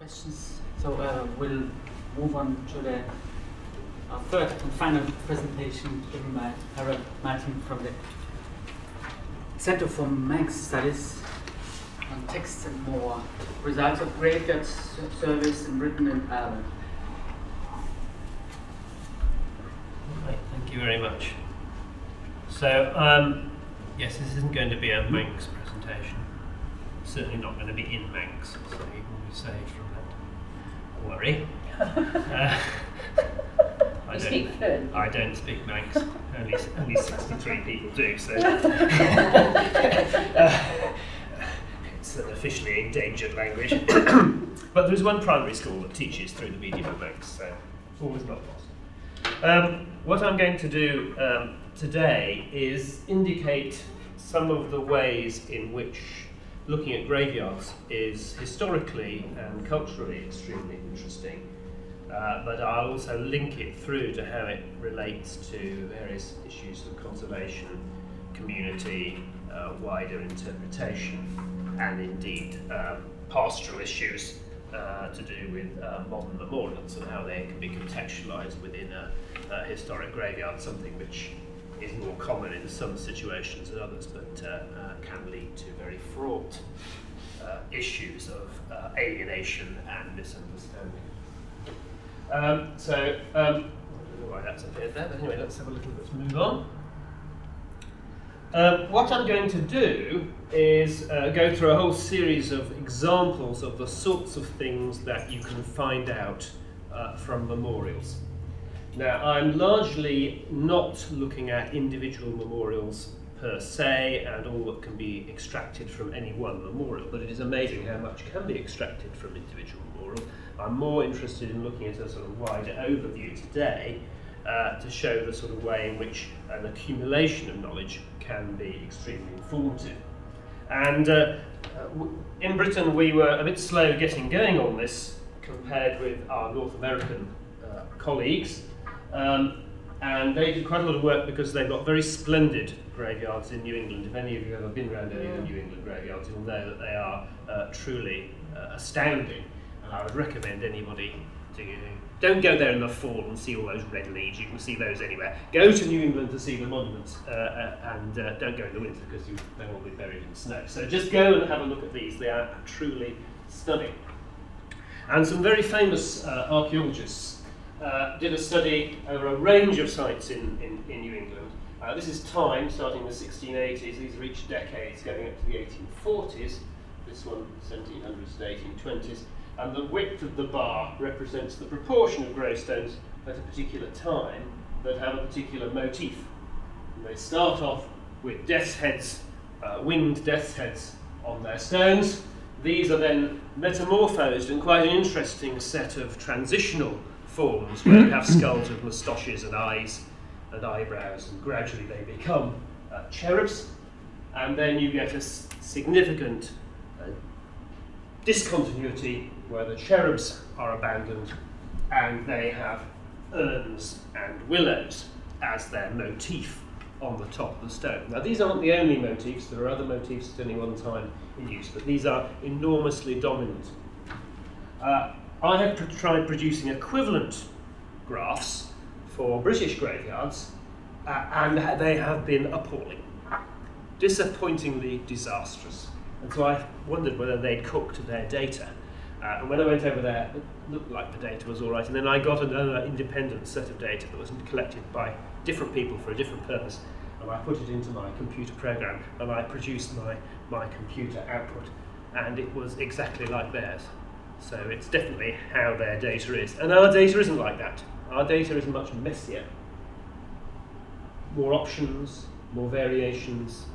questions. So we'll move on to the third and final presentation given by Harold Mytum from the Center for Manx Studies on Texts and More, results of graveyard surveys in Britain and Ireland. Right, thank you very much. So, yes, this isn't going to be a Manx presentation. Certainly not going to be in Manx, so you can be saved from that worry. I don't speak Manx. Only 63 people do, so it's an officially endangered language. But there is one primary school that teaches through the medium of Manx, so always not lost. What I'm going to do today is indicate some of the ways in which looking at graveyards is historically and culturally extremely interesting, but I'll also link it through to how it relates to various issues of conservation, community, wider interpretation, and indeed pastoral issues to do with modern memorials and how they can be contextualised within a historic graveyard, something which is more common in some situations than others, but can lead to very fraught issues of alienation and misunderstanding. I don't know why that's appeared there, but anyway, let's move on. What I'm going to do is go through a whole series of examples of the sorts of things that you can find out from memorials. Now, I'm largely not looking at individual memorials per se and all that can be extracted from any one memorial, but it is amazing how much can be extracted from individual memorials. I'm more interested in looking at a sort of wider overview today to show the sort of way in which an accumulation of knowledge can be extremely informative. And in Britain we were a bit slow getting going on this compared with our North American colleagues. And they did quite a lot of work because they've got very splendid graveyards in New England. If any of you have ever been around any of the New England graveyards, you'll know that they are truly astounding. And I would recommend anybody to don't go there in the fall and see all those red leaves. You can see those anywhere. Go to New England to see the monuments and don't go in the winter because they will be buried in snow. So just go and have a look at these. They are truly stunning. And some very famous archaeologists did a study over a range of sites in New England. This is time starting in the 1680s. These are each decades going up to the 1840s. This one 1700s to 1820s. And the width of the bar represents the proportion of gravestones at a particular time that have a particular motif. And they start off with death's heads, winged death's heads on their stones. These are then metamorphosed in quite an interesting set of transitional forms where you have skulls with moustaches and eyes and eyebrows, and gradually they become cherubs, and then you get a significant discontinuity where the cherubs are abandoned and they have urns and willows as their motif on the top of the stone. Now these aren't the only motifs, there are other motifs at any one time in use, but these are enormously dominant. I have tried producing equivalent graphs for British graveyards, and they have been appalling, disappointingly disastrous. And so I wondered whether they'd cooked their data. And when I went over there, it looked like the data was all right. And then I got another independent set of data that was collected by different people for a different purpose. And I put it into my computer program, and I produced my computer output. And it was exactly like theirs. So it's definitely how their data is. And our data isn't like that. Our data is much messier. More options, more variations,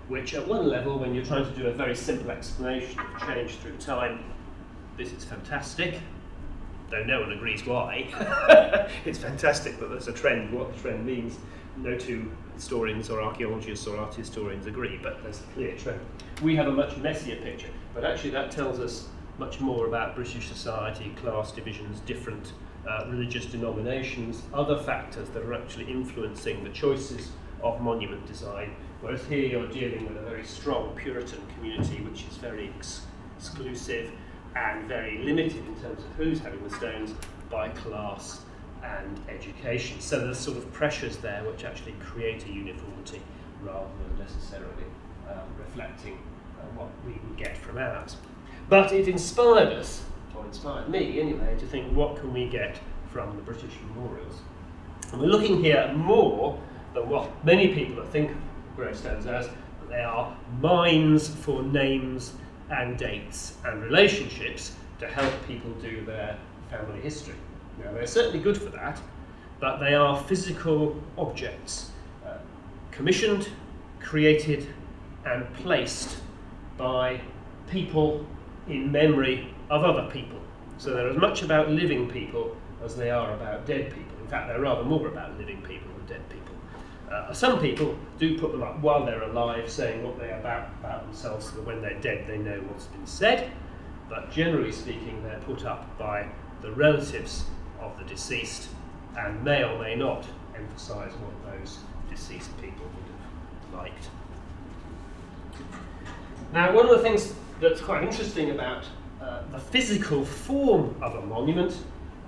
which at one level, when you're trying to do a very simple explanation of change through time, this is fantastic, though no one agrees why. It's fantastic that there's a trend. What the trend means, no two historians or archaeologists or art historians agree, but there's a clear trend. We have a much messier picture, but actually that tells us much more about British society, class divisions, different religious denominations, other factors that are actually influencing the choices of monument design, whereas here you're dealing with a very strong Puritan community which is very exclusive, and very limited in terms of who's having the stones by class and education. So there's sort of pressures there which actually create a uniformity rather than necessarily reflecting what we would get from ours. But it inspired us, or inspired me anyway, to think what can we get from the British memorials. And we're looking here at more than what many people think of gravestones as, but they are mines for names and dates and relationships to help people do their family history. Now they're certainly good for that, but they are physical objects, commissioned, created and placed by people in memory of other people. So they're as much about living people as they are about dead people. In fact, they're rather more about living people than dead people. Some people do put them up while they're alive, saying what they are about themselves, so that when they're dead they know what's been said, but generally speaking they're put up by the relatives of the deceased and may or may not emphasise what those deceased people would have liked. Now, one of the things that's quite interesting about the physical form of a monument,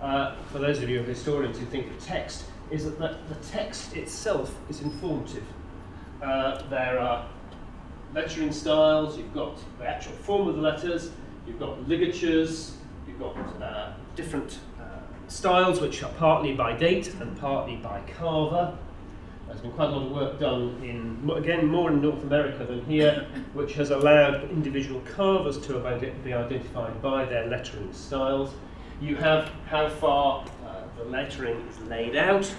for those of you historians who think of text, is that the text itself is informative. There are lettering styles, you've got the actual form of the letters, you've got ligatures, you've got different styles which are partly by date and partly by carver. There's been quite a lot of work done in, again, more in North America than here, which has allowed individual carvers to be identified by their lettering styles. You have how far the lettering is laid out,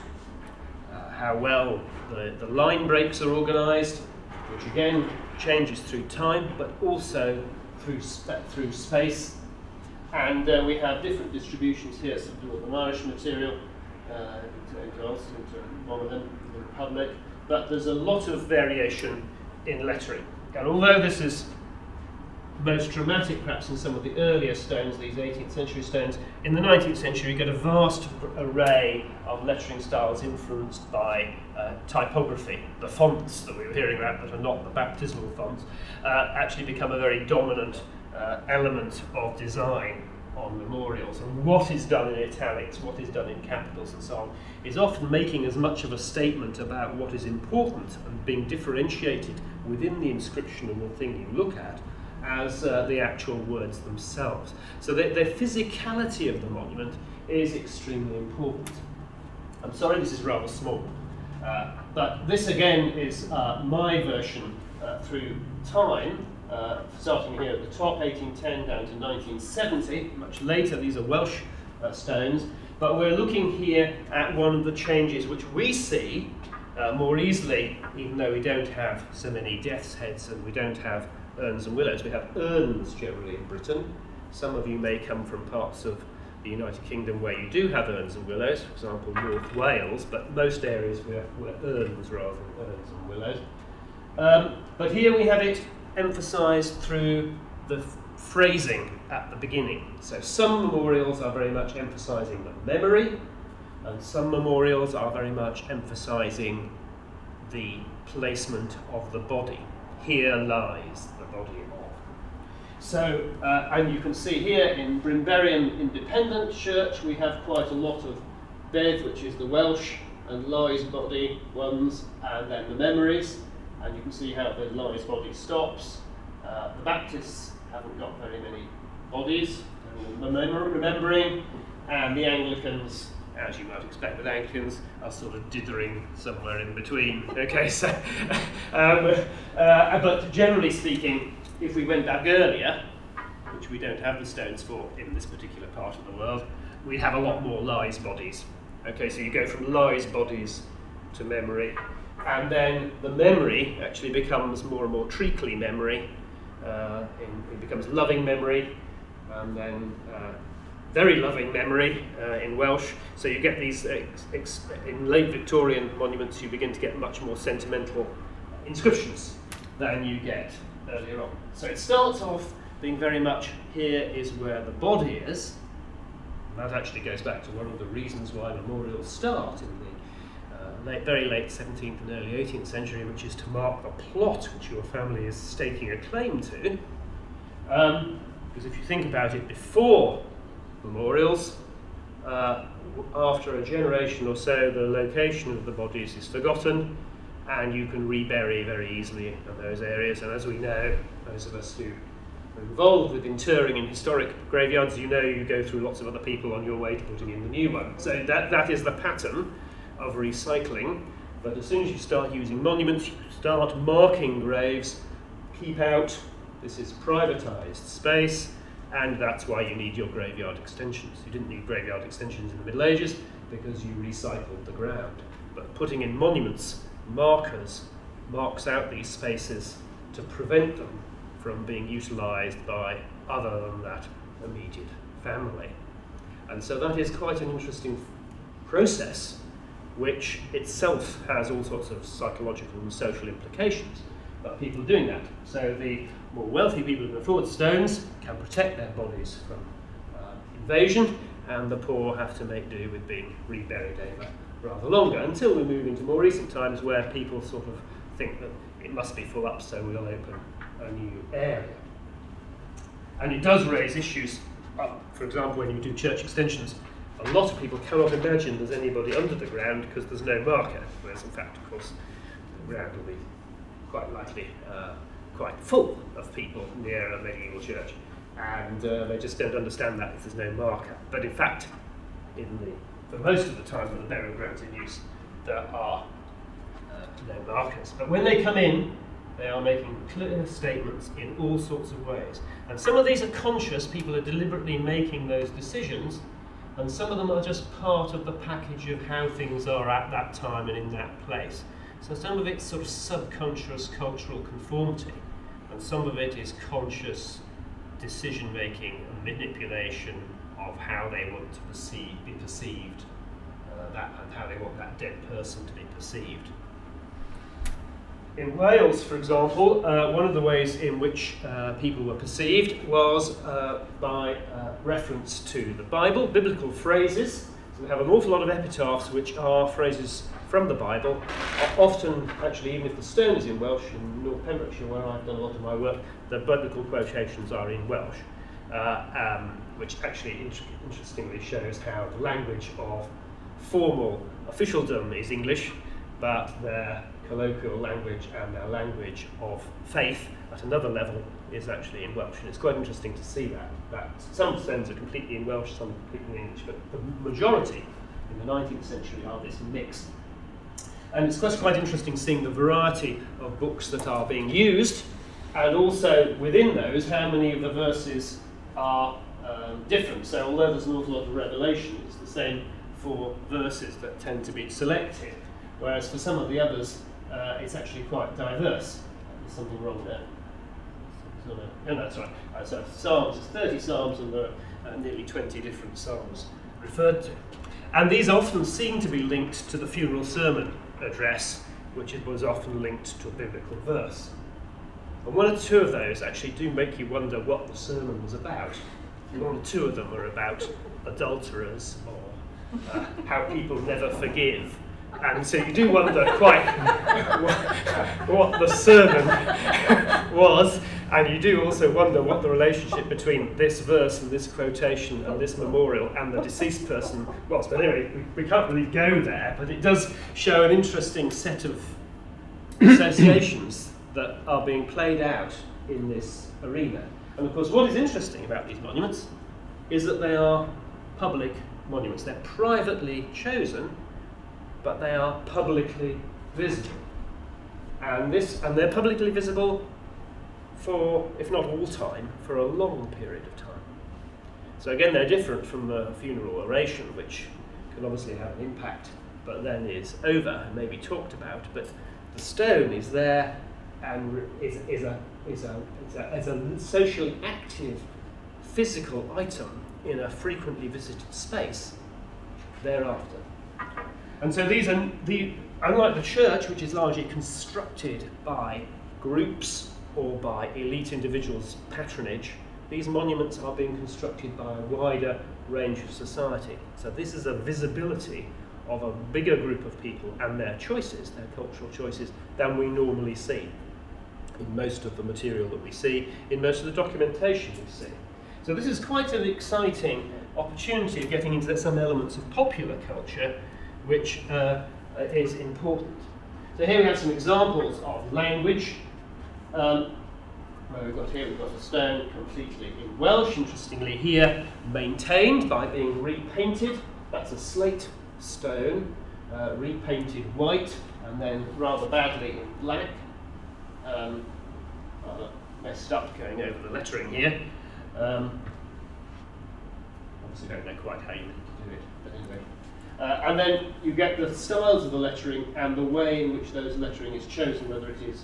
how well the line breaks are organised, which again changes through time, but also through space. And we have different distributions here, some of the Irish material, into one of them, the Republic, but there's a lot of variation in lettering. And although this is most dramatic perhaps in some of the earlier stones, these 18th century stones, in the 19th century you get a vast array of lettering styles influenced by typography. The fonts that we were hearing about that are not the baptismal fonts actually become a very dominant element of design on memorials, and what is done in italics, what is done in capitals and so on, is often making as much of a statement about what is important and being differentiated within the inscription and the thing you look at as the actual words themselves. So the physicality of the monument is extremely important. I'm sorry this is rather small, but this again is my version through time, starting here at the top, 1810 down to 1970, much later. These are Welsh stones, but we're looking here at one of the changes which we see more easily, even though we don't have so many death's heads and we don't have urns and willows. We have urns generally in Britain. Some of you may come from parts of the United Kingdom where you do have urns and willows, for example North Wales, but most areas we're urns rather than urns and willows. But here we have it emphasised through the phrasing at the beginning. So some memorials are very much emphasising the memory, and some memorials are very much emphasising the placement of the body. Here lies the body of. So, and you can see here in Brimberian Independent Church we have quite a lot of Bev, which is the Welsh, and Lies body ones, and then the memories. And you can see how the Lies body stops. The Baptists haven't got very many bodies, remembering, and the Anglicans, as you might expect with Anglicans, are sort of dithering somewhere in between. Okay, so, but generally speaking, if we went back earlier, which we don't have the stones for in this particular part of the world, we have a lot more Lies bodies. Okay, so you go from Lies bodies to memory, and then the memory actually becomes more and more treacly memory. It becomes loving memory, and then very loving memory in Welsh. So you get these, in late Victorian monuments, you begin to get much more sentimental inscriptions than you get earlier on. So it starts off being very much, here is where the body is. And that actually goes back to one of the reasons why memorials start in the very late 17th and early 18th century, which is to mark the plot which your family is staking a claim to. Because if you think about it, before memorials, after a generation or so, the location of the bodies is forgotten, and you can rebury very easily in those areas. And as we know, those of us who are involved with interring in historic graveyards, you know you go through lots of other people on your way to putting in the new one. So that is the pattern of recycling. But as soon as you start using monuments, you start marking graves, keep out, this is privatised space, and that's why you need your graveyard extensions. You didn't need graveyard extensions in the Middle Ages because you recycled the ground. But putting in monuments, marks out these spaces to prevent them from being utilised by other than that immediate family. And so that is quite an interesting process, which itself has all sorts of psychological and social implications about people doing that. So the more wealthy people who can afford stones can protect their bodies from invasion, and the poor have to make do with being reburied over rather longer, until we move into more recent times where people sort of think that it must be full up, so we'll open a new area. And it does raise issues. For example, when you do church extensions, a lot of people cannot imagine there's anybody under the ground because there's no marker, whereas in fact, of course, the ground will be quite likely quite full of people near a medieval church, and they just don't understand that if there's no marker. But in fact, for most of the time when the burial ground's in use, there are no markers. But when they come in, they are making clear statements in all sorts of ways. And some of these are conscious, people are deliberately making those decisions, and some of them are just part of the package of how things are at that time and in that place. So some of it's sort of subconscious cultural conformity, and some of it is conscious decision-making and manipulation of how they want to be perceived, and how they want that dead person to be perceived. In Wales, for example, one of the ways in which people were perceived was by reference to the Bible, biblical phrases. So we have an awful lot of epitaphs which are phrases from the Bible. Often, actually, even if the stone is in Welsh, in North Pembrokeshire, where I've done a lot of my work, the biblical quotations are in Welsh, which actually interestingly shows how the language of formal officialdom is English, but their colloquial language and their language of faith at another level is actually in Welsh. And it's quite interesting to see that some stones are completely in Welsh, some are completely in English, but the majority in the 19th century are this mix. And it's quite interesting seeing the variety of books that are being used, and also within those how many of the verses are different. So although there's an awful lot of revelation, it's the same for verses that tend to be selected, whereas for some of the others it's actually quite diverse. There's something wrong there. Oh no, that's right. So Psalms, there's 30 Psalms, and there are nearly 20 different Psalms referred to. And these often seem to be linked to the funeral sermon address, which was often linked to a biblical verse. And one or two of those actually do make you wonder what the sermon was about. One or two of them are about adulterers, or how people never forgive. And so you do wonder quite what the sermon was, and you do also wonder what the relationship between this verse and this quotation and this memorial and the deceased person was. But anyway, we can't really go there, but it does show an interesting set of associations that are being played out in this arena. And of course, what is interesting about these monuments is that they are public monuments. They're privately chosen, but they are publicly visible. And they're publicly visible for, if not all time, for a long period of time. So again, they're different from the funeral oration, which can obviously have an impact, but then is over and maybe talked about. But the stone is there and is a socially active physical item in a frequently visited space thereafter. And so these are unlike the church, which is largely constructed by groups or by elite individuals' patronage, these monuments are being constructed by a wider range of society. So this is a visibility of a bigger group of people and their choices, their cultural choices, than we normally see in most of the material that we see, in most of the documentation we see. So this is quite an exciting opportunity of getting into some elements of popular culture, which is important. So here we have some examples of language. Where we've got a stone completely in Welsh, interestingly here maintained by being repainted. That's a slate stone, repainted white and then rather badly in black. Rather messed up going over the lettering here. Obviously don't know quite how you need to do it, but anyway. And then you get the styles of the lettering and the way in which those lettering is chosen, whether it is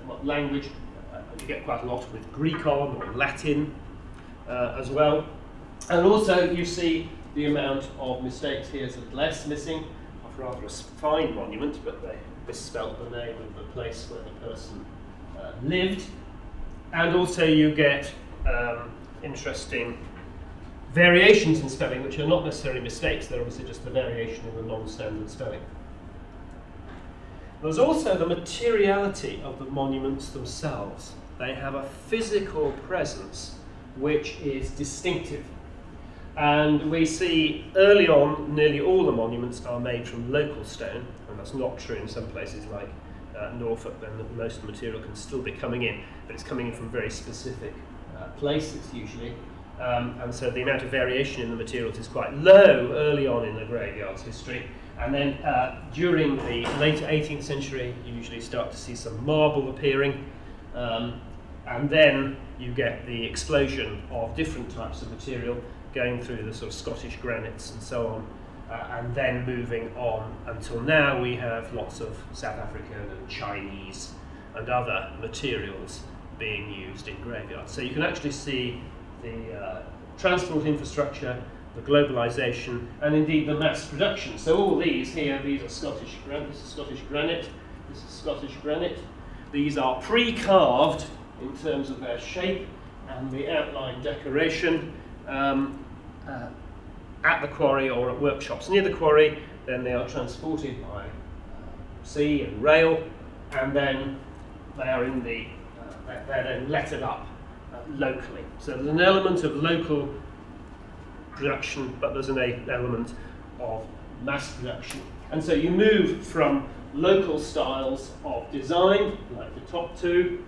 what language. You get quite a lot with Greek on or Latin as well. And also you see the amount of mistakes. Here's a bless missing of rather a fine monument, but they misspelt the name of the place where the person lived. And also you get interesting variations in spelling, which are not necessarily mistakes, they're obviously just the variation in the non-standard spelling. There's also the materiality of the monuments themselves. They have a physical presence which is distinctive. And we see early on nearly all the monuments are made from local stone, and that's not true in some places like Norfolk, then most of the material can still be coming in, but it's coming in from very specific places usually. And so the amount of variation in the materials is quite low early on in the graveyard's history. And then during the later 18th century, you usually start to see some marble appearing. And then you get the explosion of different types of material going through the sort of Scottish granites and so on. And then moving on until now we have lots of South African and Chinese and other materials being used in graveyards. So you can actually see the transport infrastructure, the globalization, and indeed the mass production. So all these here, these are Scottish granite, this is Scottish granite, this is Scottish granite. These are pre-carved in terms of their shape and the outline decoration at the quarry or at workshops near the quarry. Then they are transported by sea and rail, and then they are in the they're then lettered up locally. So there's an element of local production, but there's an element of mass production. And so you move from local styles of design, like the top two,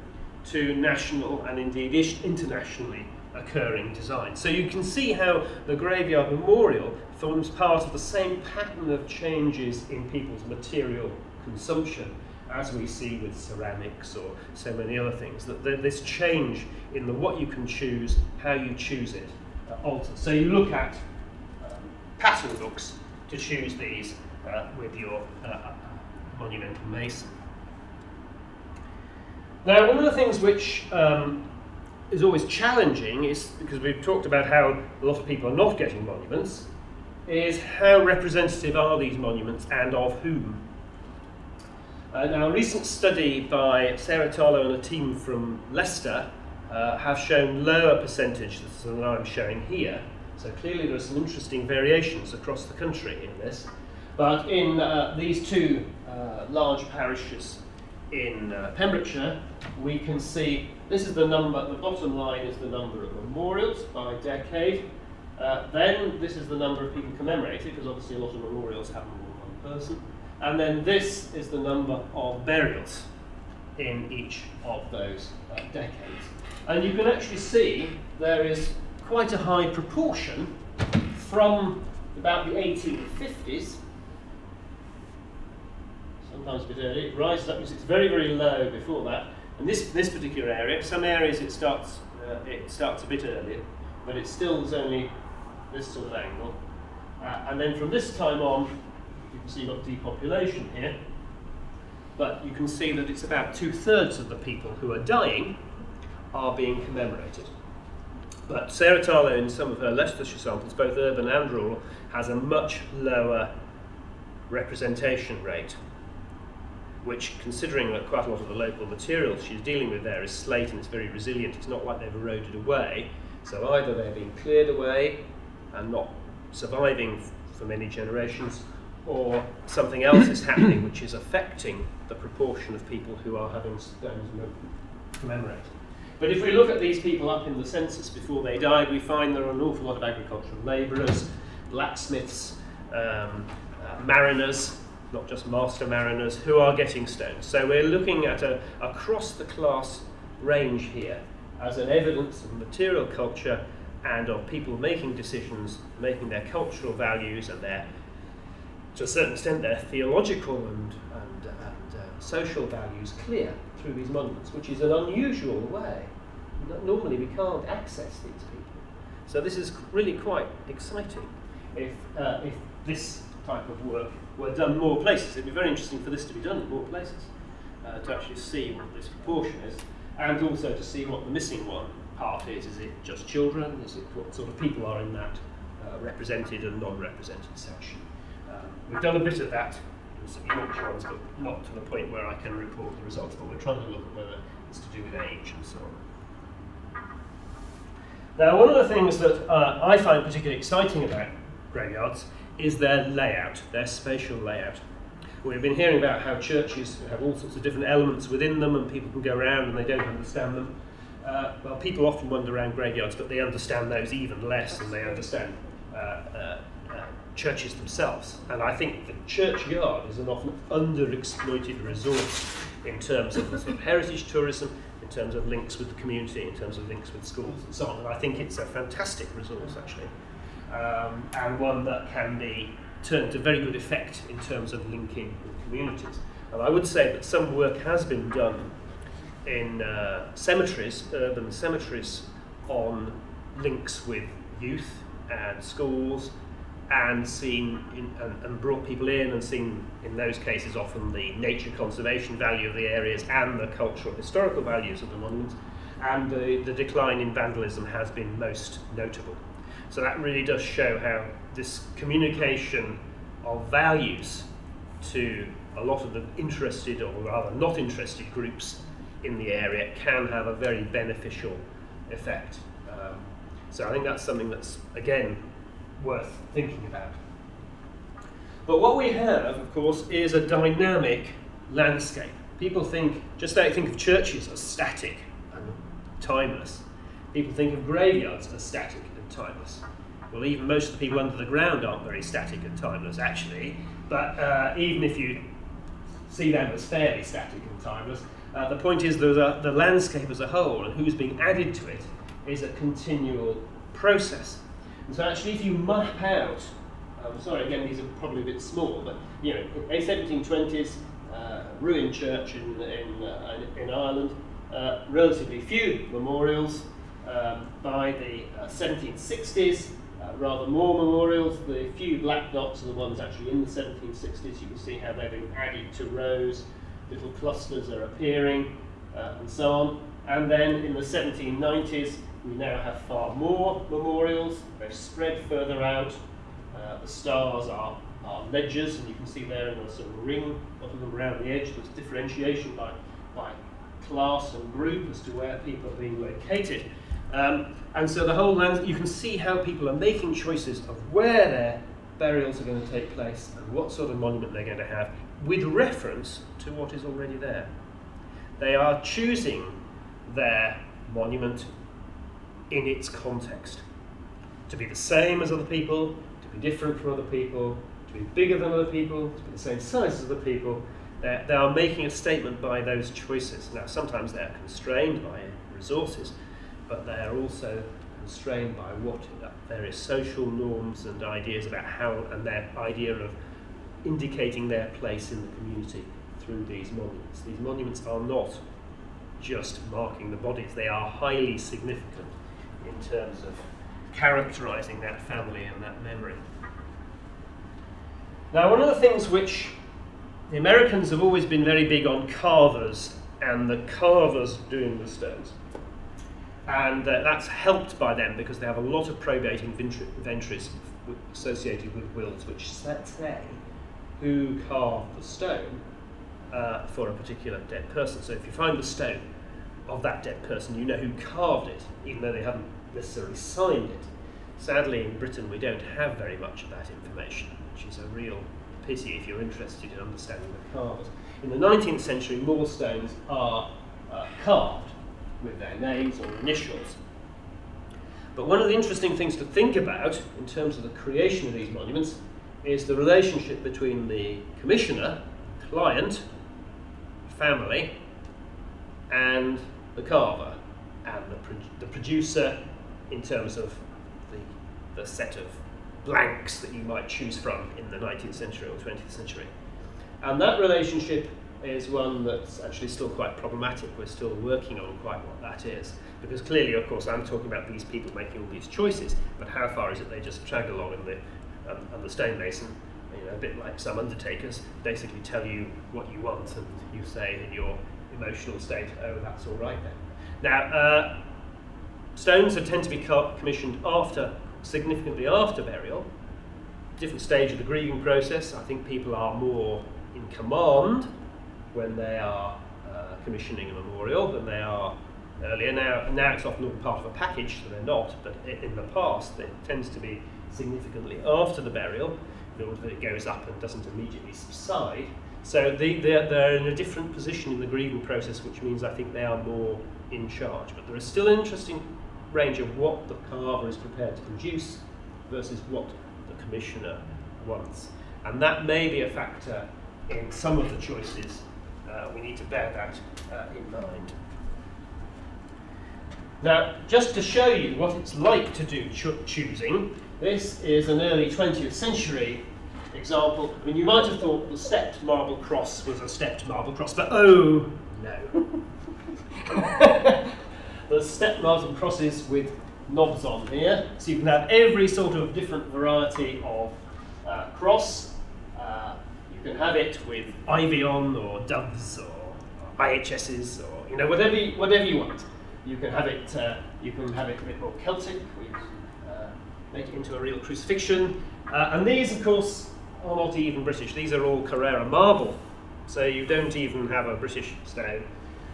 to national and indeed internationally occurring design. So you can see how the graveyard memorial forms part of the same pattern of changes in people's material consumption as we see with ceramics or so many other things, that this change in the what you can choose, how you choose it, alters. So you look at pattern books to choose these with your monumental mason. Now, one of the things which is always challenging is, because we've talked about how a lot of people are not getting monuments, is how representative are these monuments and of whom? Now, a recent study by Sarah Tarlow and a team from Leicester have shown lower percentages than I'm showing here. So clearly there are some interesting variations across the country in this. But in these two large parishes in Pembrokeshire, we can see this is the number, the bottom line is the number of memorials by decade. Then this is the number of people commemorated, because obviously a lot of memorials have more than one person. And then this is the number of burials in each of those decades. And you can actually see there is quite a high proportion from about the 1850s, sometimes a bit early, it rises up, it's very, very low before that. And this particular area, some areas it starts a bit earlier, but it still is only this sort of angle. And then from this time on, you can see you've got depopulation here, but you can see that it's about 2/3 of the people who are dying are being commemorated. But Sarah Tarlow, in some of her Leicestershire samples, both urban and rural, has a much lower representation rate, which, considering that quite a lot of the local material she's dealing with there is slate and it's very resilient, it's not like they've eroded away, so either they're being cleared away and not surviving for many generations, or something else is happening which is affecting the proportion of people who are having stones commemorated. But if we look at these people up in the census before they died, we find there are an awful lot of agricultural labourers, blacksmiths, mariners, not just master mariners, who are getting stones. So we're looking at a across the class range here as an evidence of material culture and of people making decisions, making their cultural values and their, to a certain extent, their theological and social values clear through these monuments, which is an unusual way. Normally we can't access these people. So this is really quite exciting if this type of work were done more places. It'd be very interesting for this to be done in more places, to actually see what this proportion is, and also to see what the missing one part is. Is it just children? Is it what sort of people are in that represented and non-represented section? We've done a bit of that in some Yorkshire ones, but not to the point where I can report the results, but we're trying to look at whether it's to do with age and so on. Now, one of the things that I find particularly exciting about graveyards is their layout, their spatial layout. We've been hearing about how churches have all sorts of different elements within them and people can go around and they don't understand them. Well, people often wander around graveyards, but they understand those even less than they understand churches themselves. And I think the churchyard is an often underexploited resource in terms of the sort of heritage tourism, in terms of links with the community, in terms of links with schools and so on. And I think it's a fantastic resource, actually, and one that can be turned to very good effect in terms of linking with communities. And I would say that some work has been done in cemeteries, urban cemeteries, on links with youth and schools, and seen and brought people in and seen in those cases often the nature conservation value of the areas and the cultural historical values of the monuments, and the decline in vandalism has been most notable. So that really does show how this communication of values to a lot of the interested or rather not interested groups in the area can have a very beneficial effect. So I think that's something that's, again, worth thinking about. But what we have, of course, is a dynamic landscape. People think, just don't think of churches as static and timeless. People think of graveyards as static and timeless. Well, even most of the people under the ground aren't very static and timeless, actually, but even if you see them as fairly static and timeless, the point is that the landscape as a whole and who's being added to it is a continual process. And so actually if you map out, sorry again these are probably a bit small, but you know, a 1720s ruined church in Ireland, relatively few memorials. By the 1760s, rather more memorials. The few black dots are the ones actually in the 1760s. You can see how they've been added to rows, little clusters are appearing, and so on. And then in the 1790s, we now have far more memorials. They've spread further out. The stars are ledgers, and you can see there in a sort of ring, a lot of them around the edge. There's differentiation by class and group as to where people are being located. And so the whole land, you can see how people are making choices of where their burials are going to take place and what sort of monument they're going to have with reference to what is already there. They are choosing their monument in its context. To be the same as other people, to be different from other people, to be bigger than other people, to be the same size as other people. They are making a statement by those choices. Now sometimes they're constrained by resources, but they are also constrained by what various social norms and ideas about how, and their idea of indicating their place in the community through these monuments. These monuments are not just marking the bodies, they are highly significant in terms of characterising that family and that memory. Now, one of the things which the Americans have always been very big on carvers and the carvers doing the stones. And that's helped by them because they have a lot of probate inventories associated with wills which say who carved the stone for a particular dead person. So if you find the stone of that dead person, you know who carved it, even though they haven't necessarily signed it. Sadly, in Britain, we don't have very much of that information, which is a real pity if you're interested in understanding the carvers. In the 19th century, more stones are carved with their names or initials. But one of the interesting things to think about in terms of the creation of these monuments is the relationship between the commissioner, client, family, and the carver, and the producer in terms of the set of blanks that you might choose from in the 19th century or 20th century. And that relationship is one that's actually still quite problematic. We're still working on quite what that is. Because clearly, of course, I'm talking about these people making all these choices, but how far is it they just drag along and the stonemason, you know, a bit like some undertakers, basically tell you what you want and you say in your emotional state, oh, that's all right then. Now, stones that tend to be commissioned significantly after burial, different stage of the grieving process. I think people are more in command when they are commissioning a memorial than they are earlier. Now it's often all part of a package, so they're not, but in the past it tends to be significantly after the burial in order that it goes up and doesn't immediately subside. So they're in a different position in the grieving process, which means I think they are more in charge. But there is still an interesting range of what the carver is prepared to produce versus what the commissioner wants. And that may be a factor in some of the choices. We need to bear that in mind. Now, just to show you what it's like to do choosing, this is an early 20th century example. I mean, you might have thought the stepped marble cross was a stepped marble cross, but oh no. There's stepped marble crosses with knobs on here, so you can have every sort of different variety of cross. You can have it with ivy on, or doves, or IHSs, or you know, whatever you want. You can have it. You can have it a bit more Celtic. We make it into a real crucifixion. And these, of course, are not even British. These are all Carrara marble, so you don't even have a British stone.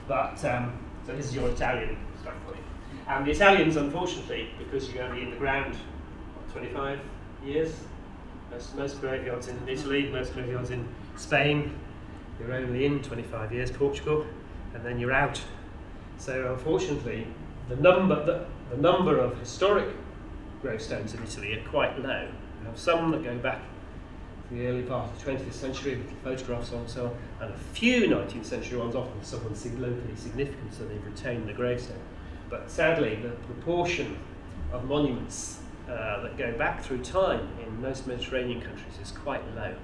But so this is your Italian stuff for you. And the Italians, unfortunately, because you're only in the ground, what, 25 years. Most graveyards in Italy, most graveyards in Spain, you're only in 25 years. Portugal, and then you're out. So unfortunately, the number of historic gravestones in Italy are quite low. You have some that go back to the early part of the 20th century with photographs on, so on, and a few 19th century ones, often someone locally significant, so they've retained the gravestone. But sadly, the proportion of monuments that go back through time in most Mediterranean countries is quite low.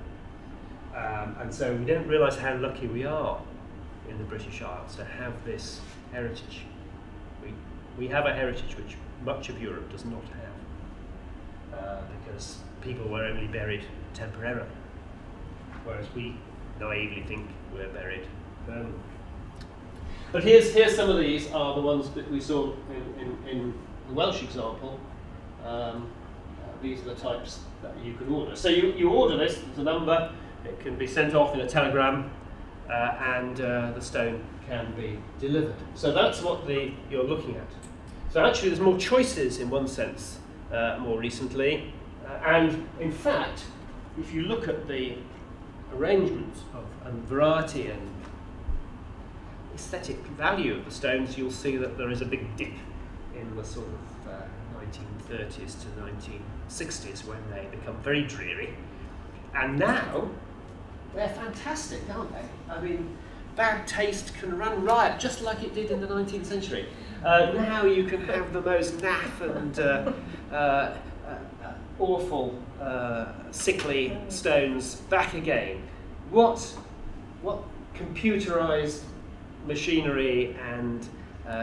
And so we don't realise how lucky we are in the British Isles to have this heritage. We have a heritage which much of Europe does not have, because people were only buried temporarily, whereas we naively think we're buried permanently. But here's some of these are the ones that we saw in the Welsh example. These are the types that you can order. So you order this, there's a number, it can be sent off in a telegram, and the stone can be delivered. So that's what you're looking at. So actually there's more choices in one sense more recently, and in fact, if you look at the arrangements and variety and aesthetic value of the stones, you'll see that there is a big dip in the sort of 1930s to 1960s when they become very dreary. And now, they're fantastic, aren't they? I mean, bad taste can run riot, just like it did in the 19th century. Now you can have the most naff and awful, sickly stones back again. What computerized machinery and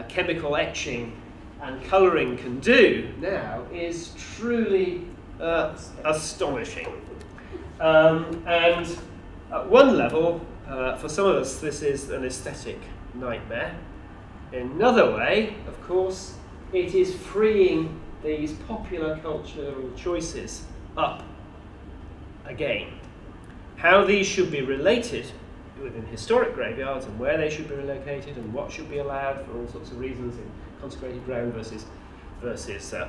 chemical etching and colouring can do now is truly astonishing. And at one level, for some of us, this is an aesthetic nightmare. In another way, of course, it is freeing these popular cultural choices up again. How these should be related within historic graveyards and where they should be relocated and what should be allowed for all sorts of reasons in consecrated ground versus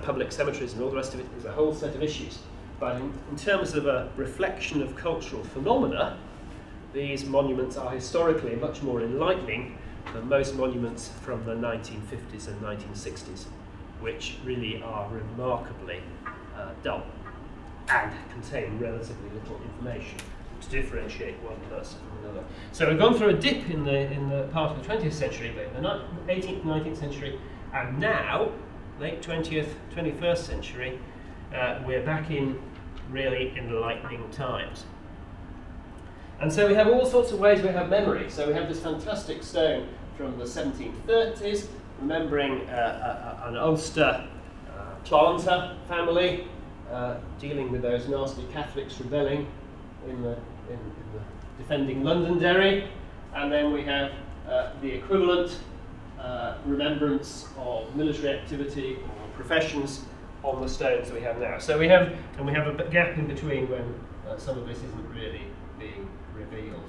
public cemeteries and all the rest of it is a whole set of issues. But in terms of a reflection of cultural phenomena, these monuments are historically much more enlightening but most monuments from the 1950s and 1960s, which really are remarkably dull and contain relatively little information to differentiate one person from another. So we've gone through a dip in the part of the 20th century, but in the 18th, 19th century, and now, late 20th, 21st century, we're back in really enlightening times. And so we have all sorts of ways we have memory. So we have this fantastic stone from the 1730s, remembering an Ulster planter family dealing with those nasty Catholics rebelling in the defending Londonderry. And then we have the equivalent remembrance of military activity or professions on the stones we have now. So we have a gap in between when some of this isn't really being revealed.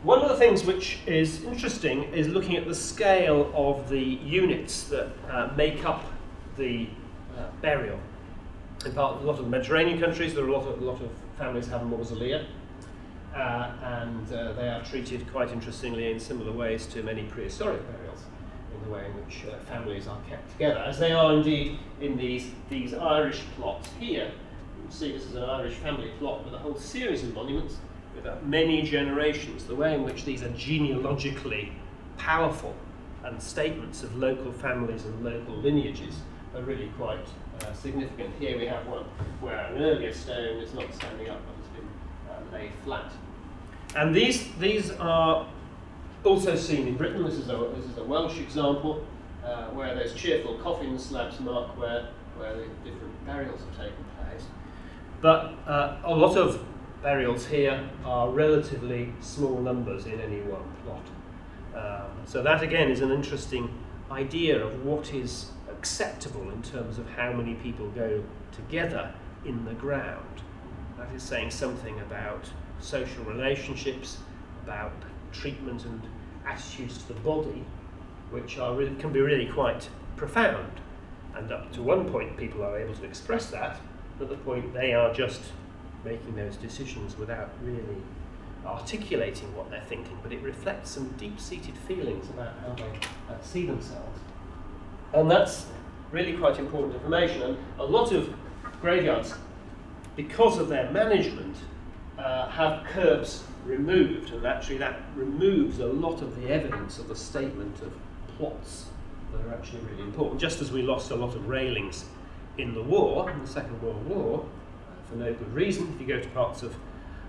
One of the things which is interesting is looking at the scale of the units that make up the burial. In part, a lot of Mediterranean countries, there are a lot of families have mausolea, and they are treated quite interestingly in similar ways to many prehistoric burials, in the way in which families are kept together, as they are indeed in these Irish plots here. You can see this is an Irish family plot with a whole series of monuments with many generations. The way in which these are genealogically powerful and statements of local families and local lineages are really quite significant. Here we have one where an earlier stone is not standing up but has been laid flat. And these are also seen in Britain. This is a Welsh example where those cheerful coffin slabs mark where the different burials have taken place. But a lot of burials here are relatively small numbers in any one plot. So that again is an interesting idea of what is acceptable in terms of how many people go together in the ground. That is saying something about social relationships, about treatment and attitudes to the body, which can be really quite profound. And up to one point people are able to express that, at the point they are just making those decisions without really articulating what they're thinking, but it reflects some deep-seated feelings about how they see themselves. And that's really quite important information. And a lot of graveyards, because of their management, have curbs removed, and actually that removes a lot of the evidence of the statement of plots that are actually really important. Just as we lost a lot of railings in the war, in the Second World War, for no good reason. If you go to parts of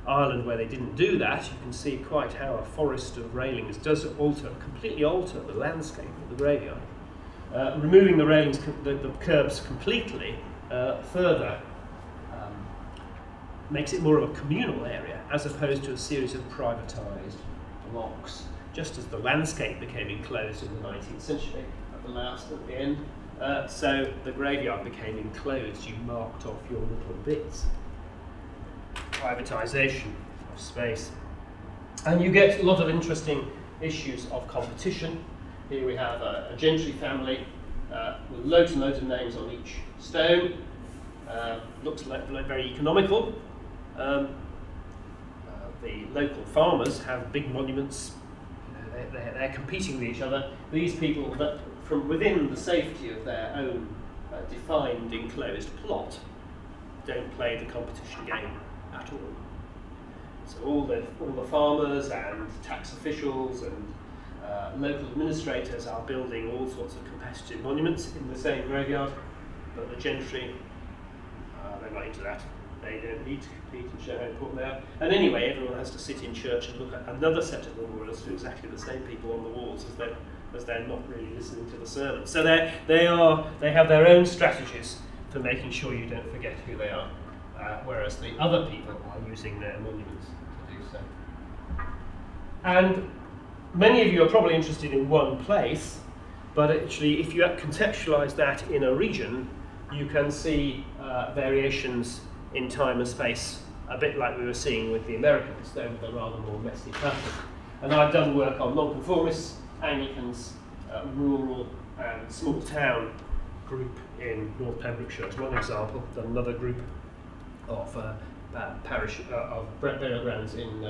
Ireland where they didn't do that, you can see quite how a forest of railings does completely alter the landscape of the graveyard. Removing the railings, the curbs completely, further makes it more of a communal area as opposed to a series of privatised blocks. Just as the landscape became enclosed in the 19th century, at the end, so the graveyard became enclosed. You marked off your little bits. Privatisation of space. And you get a lot of interesting issues of competition. Here we have a gentry family with loads and loads of names on each stone. Looks like very economical. The local farmers have big monuments. They're competing with each other. These people, that from within the safety of their own defined enclosed plot, don't play the competition game at all. So all the farmers and tax officials and local administrators are building all sorts of competitive monuments in the same graveyard, but the gentry, they're not into that. They don't need to compete and show how important they are. And anyway, everyone has to sit in church and look at another set of memorials to exactly the same people on the walls as they're not really listening to the sermon. So they have their own strategies for making sure you don't forget who they are, whereas the other people are using their monuments to do so. And many of you are probably interested in one place, but actually if you contextualise that in a region, you can see variations in time and space, a bit like we were seeing with the Americans, though with a rather more messy pattern. And I've done work on nonconformists, Anglicans, rural and small town group in North Pembrokeshire as one example. Done another group of parish of burial grounds in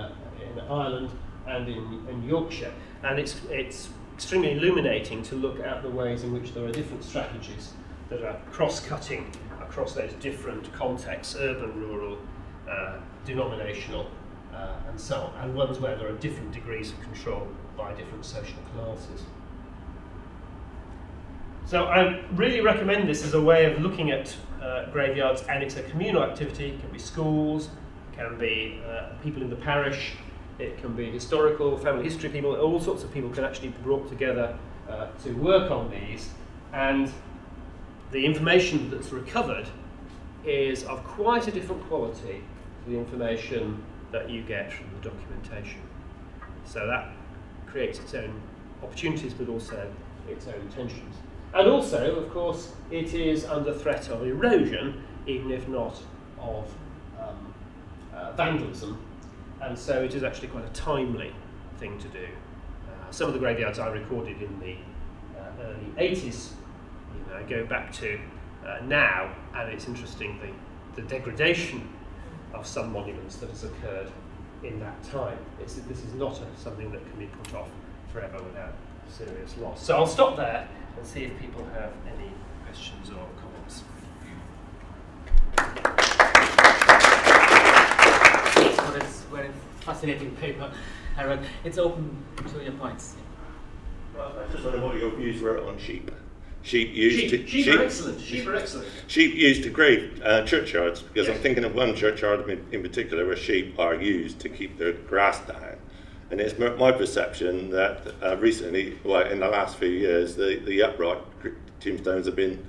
Ireland and in Yorkshire, and it's extremely illuminating to look at the ways in which there are different strategies that are cross-cutting across those different contexts: urban, rural, denominational, and so on, and ones where there are different degrees of control by different social classes. So I really recommend this as a way of looking at graveyards, and it's a communal activity. It can be schools, it can be people in the parish, it can be historical, family history people, all sorts of people can actually be brought together to work on these, and the information that's recovered is of quite a different quality to the information that you get from the documentation. So that creates its own opportunities, but also its own tensions. And also, of course, it is under threat of erosion, even if not of vandalism, and so it is actually quite a timely thing to do. Some of the graveyards I recorded in the early 80s, go back to now, and it's interesting the degradation of some monuments that has occurred in that time. This is not something that can be put off forever without serious loss. So I'll stop there and see if people have any questions or comments. What is very fascinating paper, Harold. It's open to your points. Well, I just wonder what your views were on sheep. Sheep are excellent. Sheep are excellent. Sheep used to grave churchyards, because yes. I'm thinking of one churchyard in particular where sheep are used to keep their grass down. And it's my perception that recently, well, in the last few years, the upright tombstones have been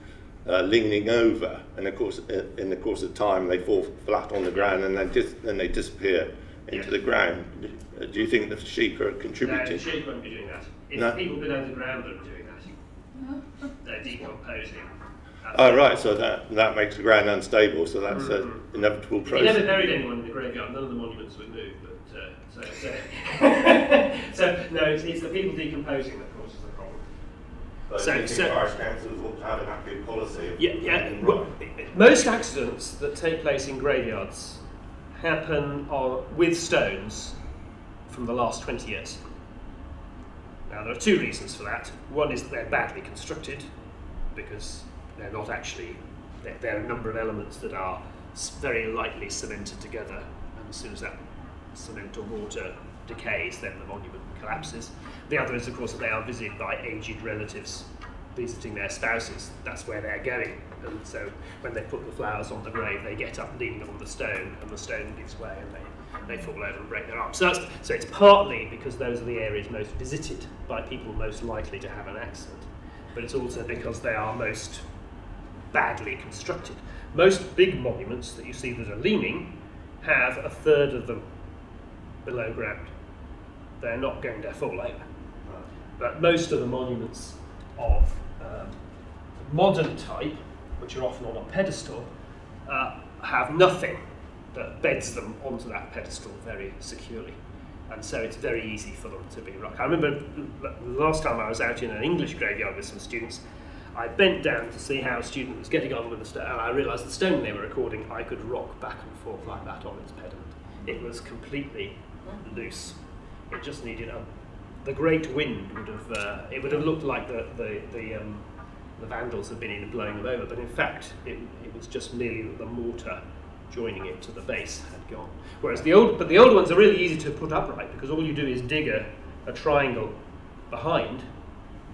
leaning over, and of course, in the course of time, they fall flat on the ground and then they disappear into the ground. Do you think the sheep are contributing? No, the sheep won't be doing that. It's people below the ground that are doing that. They're decomposing. Oh, right, so that makes the ground unstable, so that's an inevitable process. We never buried anyone in the graveyard, none of the monuments were moved, but so no, it's the people decomposing that causes the problem. But so parish councils ought to have an active policy. Well, most accidents that take place in graveyards happen with stones from the last 20 years. Now, there are two reasons for that. One is they're badly constructed, because they're not actually, there are a number of elements that are very lightly cemented together, and as soon as that cement or mortar decays, then the monument collapses. The other is, of course, that they are visited by aged relatives visiting their spouses. That's where they're going, and so when they put the flowers on the grave, they get up leaning on the stone, and the stone gives way, and they fall over and break their arms. So it's partly because those are the areas most visited by people most likely to have an accident, but it's also because they are most badly constructed. Most big monuments that you see that are leaning have a third of them below ground. They're not going to fall over. But most of the monuments of modern type, which are often on a pedestal, have nothing that beds them onto that pedestal very securely. And so it's very easy for them to be rocked. I remember the last time I was out in an English graveyard with some students, I bent down to see how a student was getting on with the stone, and I realised the stone they were recording, I could rock back and forth like that on its pediment. It was completely loose. It just needed the great wind would have, it would have looked like the vandals had been in and blowing them over, but in fact it was just merely that the mortar joining it to the base had gone. Whereas the old ones are really easy to put upright, because all you do is dig a triangle behind,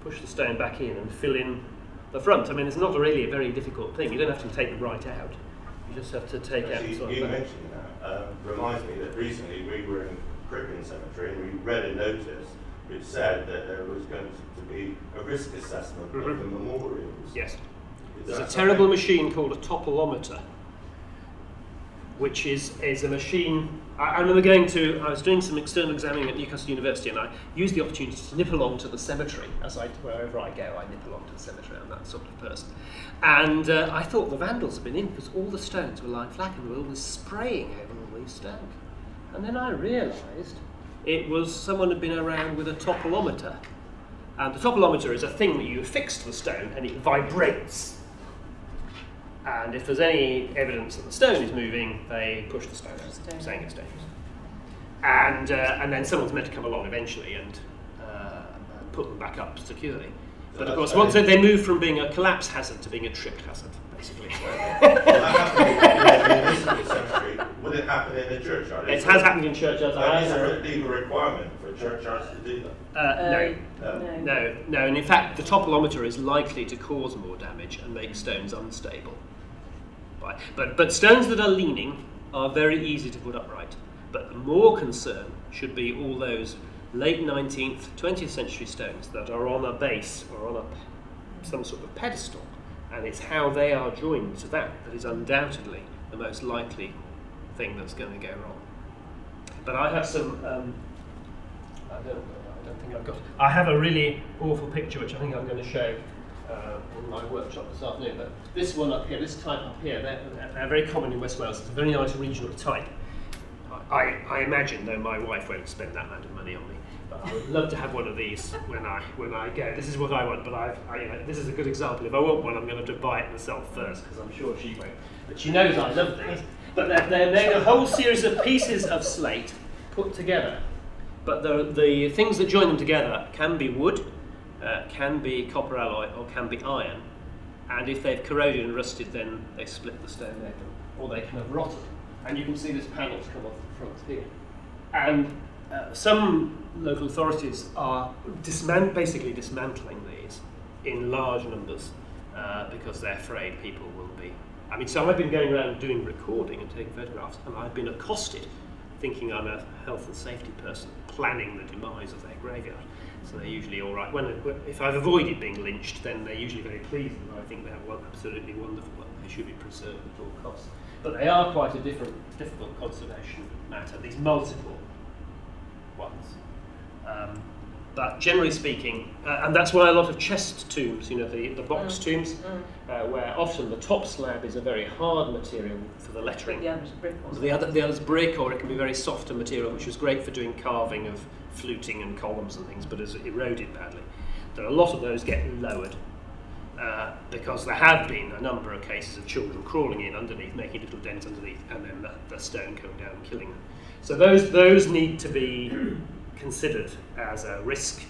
push the stone back in and fill in the front. I mean, it's not really a very difficult thing. You don't have to take them right out. You just have to take out sort of you mentioning that reminds me that recently we were in Crippen Cemetery and we read a notice which said that there was going to be a risk assessment of the memorials. Yes. There's a terrible machine called a topolometer, which is a machine. I remember I was doing some external examining at Newcastle University, and I used the opportunity to nip along to the cemetery. Wherever I go, I nip along to the cemetery. I'm that sort of person. And I thought the vandals had been in, because all the stones were lying flat and they were always spraying over all these stones. And then I realised it was someone had been around with a topolometer. And the topolometer is a thing that you affix to the stone, and it vibrates. And if there's any evidence that the stone is moving, they push the stone out, saying it's dangerous. And then someone's meant to come along eventually and put them back up securely. But of course, once they move from being a collapse hazard to being a trip hazard, basically. Would it happen in a churchyard? It has happened in churchyards. Is there a legal requirement for churchyards to do that? No. And in fact, the topolometer is likely to cause more damage and make stones unstable. Right. But stones that are leaning are very easy to put upright. But the more concern should be all those late 19th, 20th century stones that are on a base or on some sort of pedestal, and it's how they are joined to that is undoubtedly the most likely thing that's going to go wrong. But I have some, I don't think I've got, I have a really awful picture which I think I'm going to show in my workshop this afternoon. But this one up here, this type up here, they're very common in West Wales. It's a very nice regional type. I imagine, though, my wife won't spend that amount of money on me, but I would love to have one of these when I go. This is what I want, but this is a good example. If I want one, I'm going to have to buy it myself first, because I'm sure she won't. But she knows I love these. But they're made a whole series of pieces of slate put together. But the things that join them together can be wood, can be copper alloy, or can be iron. And if they've corroded and rusted, then they split the stone open, or they can have rotted. And you can see this panels come off the front here. And some local authorities are basically dismantling these in large numbers because they're afraid people will be. I mean, so I've been going around doing recording and taking photographs, and I've been accosted thinking I'm a health and safety person planning the demise of their graveyard. So they're usually all right. If I've avoided being lynched, then they're usually very pleased, and I think they're absolutely wonderful. They should be preserved at all costs. But they are quite a difficult conservation matter, these multiple ones. But generally speaking, and that's why a lot of chest tombs, the box tombs, where often the top slab is a very hard material for the lettering. The other's brick. The other's brick, or it can be very softer material, which is great for doing carving of fluting and columns and things, but is eroded badly. There are a lot of those get lowered. Because there have been a number of cases of children crawling in underneath, making little dents underneath, and then the stone coming down and killing them. So those need to be considered as a risk.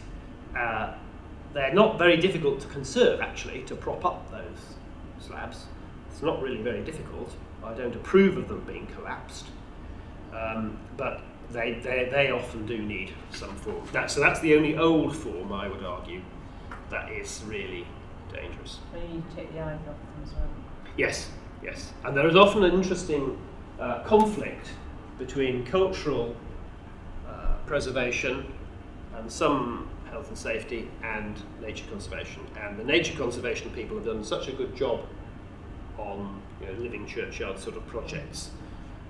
They're not very difficult to conserve, actually, to prop up those slabs. It's not really very difficult. I don't approve of them being collapsed, but they often do need some form. So that's the only old form, I would argue, that is really dangerous. So you need to take the eyes off them as well. Yes. And there is often an interesting conflict between cultural preservation and some health and safety and nature conservation. And the nature conservation people have done such a good job on living churchyard sort of projects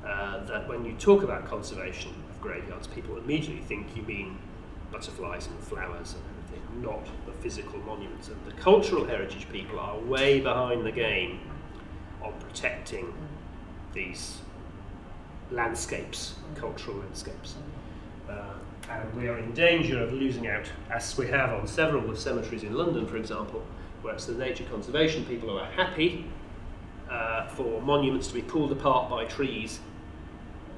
that when you talk about conservation of graveyards, people immediately think you mean butterflies and flowers and everything, not the physical monuments. And the cultural heritage people are way behind the game on protecting these landscapes, cultural landscapes. And we are in danger of losing out, as we have on several of the cemeteries in London, for example, where it's the nature conservation people who are happy for monuments to be pulled apart by trees,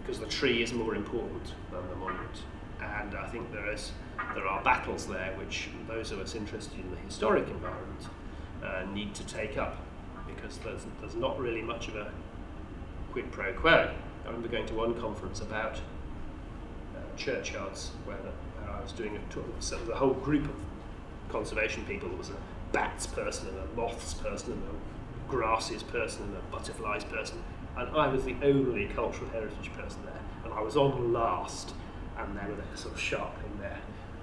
because the tree is more important than the monument. And I think there are battles there which those of us interested in the historic environment need to take up, because there's not really much of a quid pro quo. I remember going to one conference about churchyards where I was doing a talk with the whole group of conservation people. There was a bats person and a moths person and a grasses person and a butterflies person, and I was the only cultural heritage person there, and I was on last, and they were there sort of sharpening their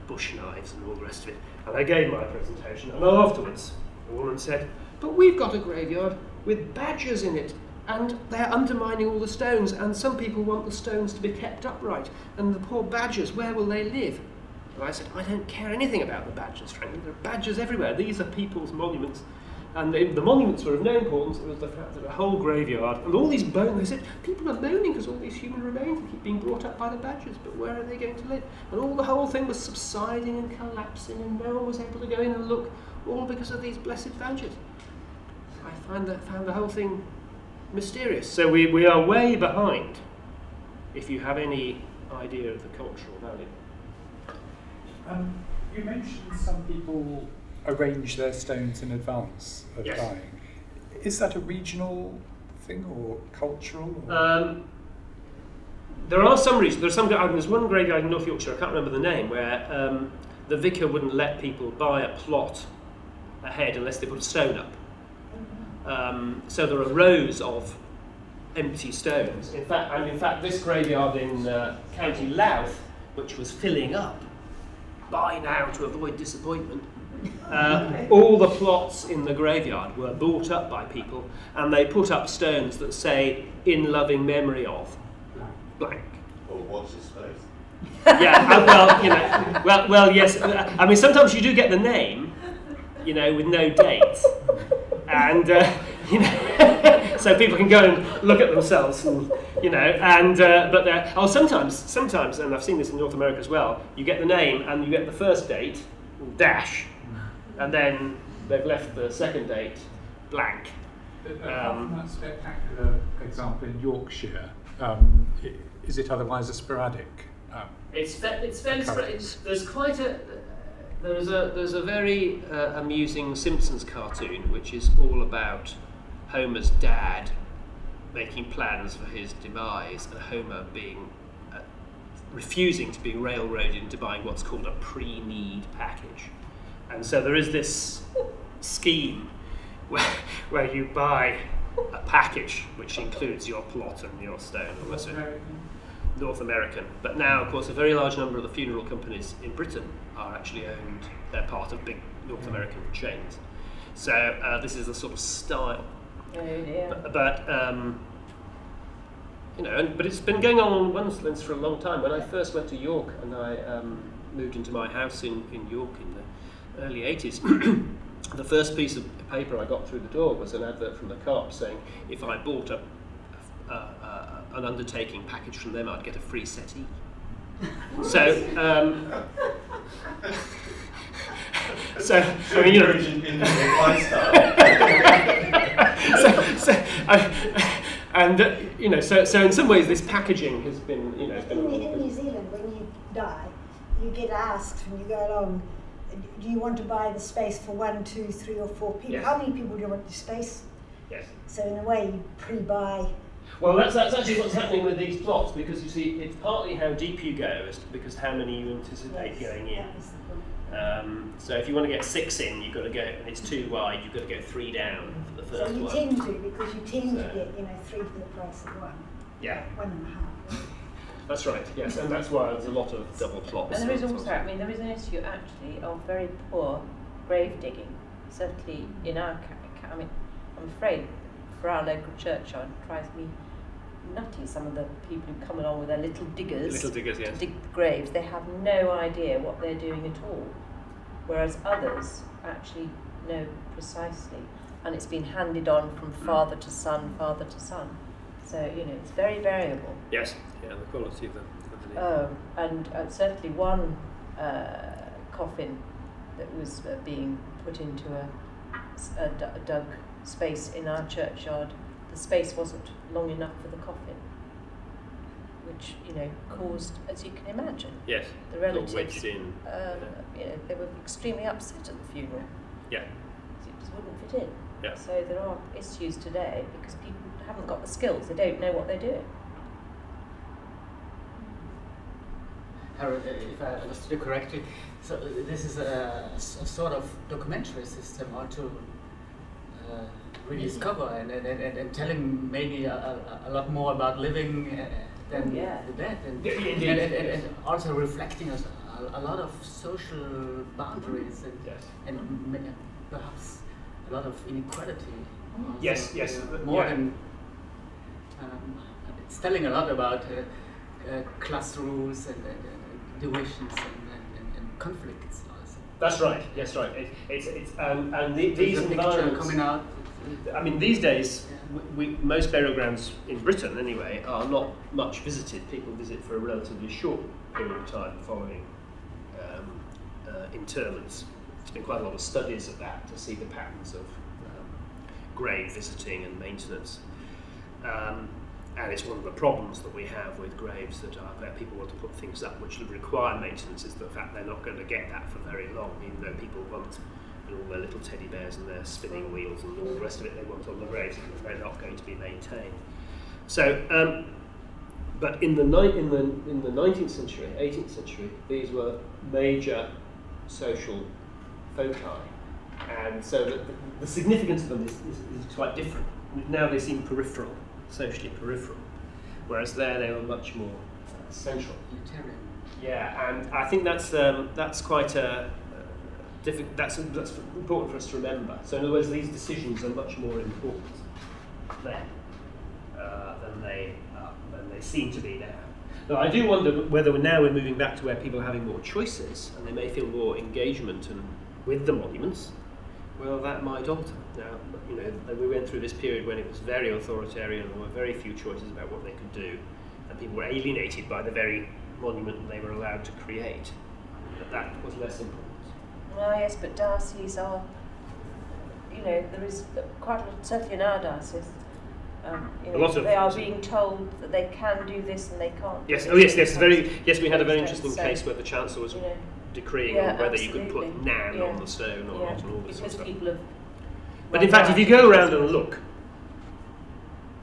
bush knives and all the rest of it. And I gave my presentation, and afterwards the woman said, "But we've got a graveyard with badgers in it, and they're undermining all the stones, and some people want the stones to be kept upright, and the poor badgers, where will they live?" And I said, "I don't care anything about the badgers, frankly. There are badgers everywhere. These are people's monuments." And the monuments were of no importance. It was the fact that a whole graveyard and all these bones, they said, people are moaning because all these human remains keep being brought up by the badgers, but where are they going to live? And the whole thing was subsiding and collapsing, and no one was able to go in and look, all because of these blessed badgers. I found the whole thing mysterious. So we are way behind, if you have any idea of the cultural value. You mentioned some people arrange their stones in advance of Yes. dying. Is that a regional thing or cultural? Or? There are some reasons. There's one graveyard in North Yorkshire, I can't remember the name, where the vicar wouldn't let people buy a plot ahead unless they put a stone up. So there are rows of empty stones. In fact, this graveyard in County Louth, which was filling up, buy now to avoid disappointment. All the plots in the graveyard were bought up by people, and they put up stones that say, "In loving memory of blank." Or what's his face? Yeah, well, yes. I mean, sometimes you do get the name, with no date, and so people can go and look at themselves, and but sometimes, and I've seen this in North America as well. You get the name and you get the first date dash, and then they've left the second date blank. Apart from that spectacular example in Yorkshire, is it otherwise a sporadic? It's fairly spread. There's a very amusing Simpsons cartoon which is all about Homer's dad making plans for his demise and Homer being refusing to be railroaded into buying what's called a pre-need package. And so there is this scheme where you buy a package which includes your plot and your stone. North American. But now, of course, a very large number of the funeral companies in Britain are actually owned, they're part of big North American chains. So this is a sort of style. Oh dear. But it's been going on once for a long time. When I first went to York and I moved into my house in York in the early 80s, the first piece of paper I got through the door was an advert from the Co-op saying if I bought an undertaking package from them, I'd get a free settee. So in some ways this packaging has been, it's been in New Zealand, when you die, you get asked when you go along, do you want to buy the space for 1, 2, 3 or 4 people? Yes. How many people do you want the space? Yes. So in a way you pre-buy. Well, that's actually what's happening with these plots, because you see, it's partly how deep you go, because how many you anticipate going in. So if you want to get 6 in, you've got to go, and it's 2 wide, you've got to go 3 down for the first So you one. tend to, because you tend to get 3 for the price of 1. Yeah. 1.5. That's right, yes, and that's why there's a lot of double plots. And there is also, there is an issue actually of very poor grave digging, certainly in our I'm afraid for our local churchyard, it drives me nutty, some of the people who come along with their little diggers, yes. to dig the graves. They have no idea what they're doing at all, whereas others actually know precisely, and it's been handed on from father to son. So it's very variable. Yes, yeah, the quality of the And certainly one coffin that was being put into a dug space in our churchyard, the space wasn't long enough for the coffin, which caused, as you can imagine, yes, the relatives wedged in. they were extremely upset at the funeral. Yeah. It just wouldn't fit in. Yeah. So there are issues today because people haven't got the skills, they don't know what they're doing. Harold, if I understood you correctly, so this is a sort of documentary system or to rediscover and telling maybe a lot more about living than the dead, and also reflecting a lot of social boundaries and perhaps a lot of inequality. Yes. More than it's telling a lot about class rules and divisions and conflicts also. That's right. Yes, right. It's these environments coming out. I mean, these days, most burial grounds in Britain, anyway, are not much visited. People visit for a relatively short period of time following interments. There's been quite a lot of studies of that to see the patterns of grave visiting and maintenance. And it's one of the problems that we have with graves that are where people want to put things up which require maintenance, is the fact they're not going to get that for very long, even though people want all their little teddy bears and their spinning wheels and all the rest of it they want on the graves, they're not going to be maintained. So, but in the 19th century, 18th century, these were major social foci, and so the significance of them is quite different. Now they seem peripheral, socially peripheral, whereas there they were much more central. Utilitarian. Yeah, and I think that's quite a that's important for us to remember. So in other words, these decisions are much more important then than they seem to be now. Now I do wonder whether we're moving back to where people are having more choices and they may feel more engagement with the monuments. Well, that might alter. Now, you know, we went through this period when it was very authoritarian, there were very few choices about what they could do, and people were alienated by the very monument they were allowed to create. But that was less important. Well, yes, but diocese are, you know, there is quite a lot, certainly in our diocese, you know, they are being told that they can do this and they can't. Yes, oh yes, yes, we had a very interesting case where the Chancellor was decreeing on whether you could put Nan on the stone or not, and all this sort of stuff. People have but in fact, if you go around and look,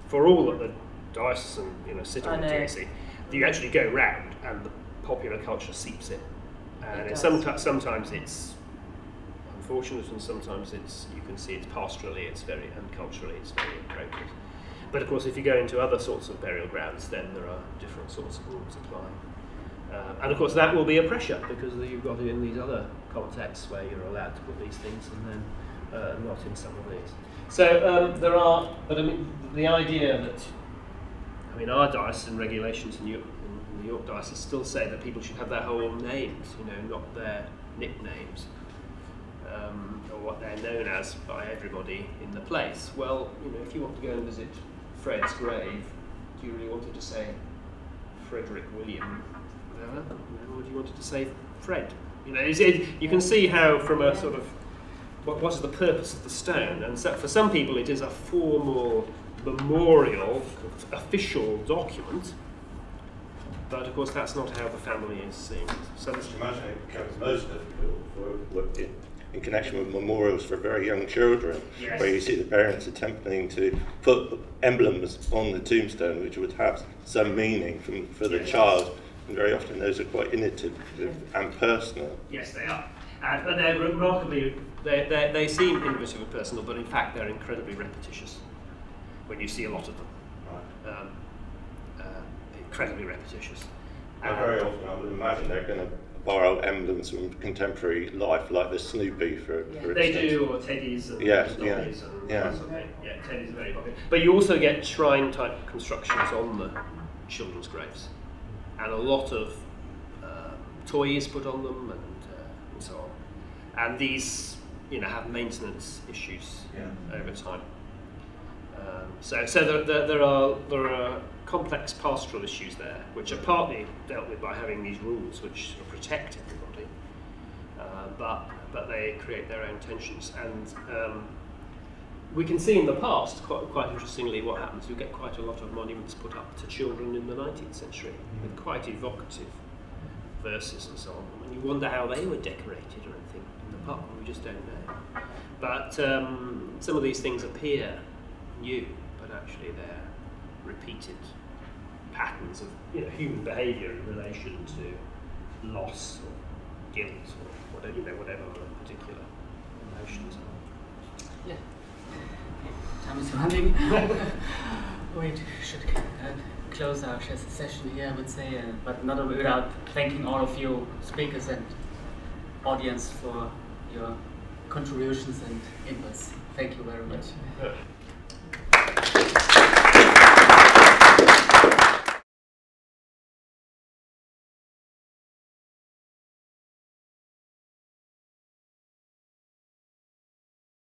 for all that the diocesan, you know, sit on the DAC, you actually go round and the popular culture seeps in. And sometimes it's unfortunate, and sometimes you can see it's pastorally, and culturally it's very appropriate. But of course, if you go into other sorts of burial grounds, then there are different sorts of rules applying. And of course, that will be a pressure, because you've got it in these other contexts where you're allowed to put these things, and then not in some of these. So there are, but I mean, the idea that, I mean, our diocesan regulations in the York Diocese still say that people should have their whole names, you know, not their nicknames, or what they're known as by everybody in the place. Well, you know, if you want to go and visit Fred's grave, do you really want it to say Frederick William, or do you want it to say Fred? You know, you can see how from a sort of, what is the purpose of the stone? And so for some people it is a formal, memorial, official document, but of course that's not how the family is seen. So I imagine it becomes most difficult in connection with memorials for very young children, yes, where you see the parents attempting to put emblems on the tombstone which would have some meaning for the child, and very often those are quite innovative and personal. Yes, they are. But they're remarkably, they seem innovative and personal, but in fact they're incredibly repetitious when you see a lot of them. Right. Incredibly repetitious. And very often I would imagine they're going to borrow emblems from contemporary life, like the Snoopy, for they instance. do, or teddies and Teddies are very popular. But you also get shrine-type constructions on the children's graves, and a lot of toys put on them, and so on. And these, you know, have maintenance issues over time. So there are complex pastoral issues there, which are partly dealt with by having these rules which sort of protect everybody, but they create their own tensions. And we can see in the past, quite interestingly, what happens. You get quite a lot of monuments put up to children in the 19th century with quite evocative verses and so on, and you wonder how they were decorated or anything in the past. We just don't know. But some of these things appear new, but actually they're repeated patterns of, you know, human behaviour in relation to loss or guilt or whatever, you know, whatever the particular emotions are. Yeah. Time is running. We should close our session here, I would say, but not without thanking all of you speakers and audience for your contributions and inputs. Thank you very much.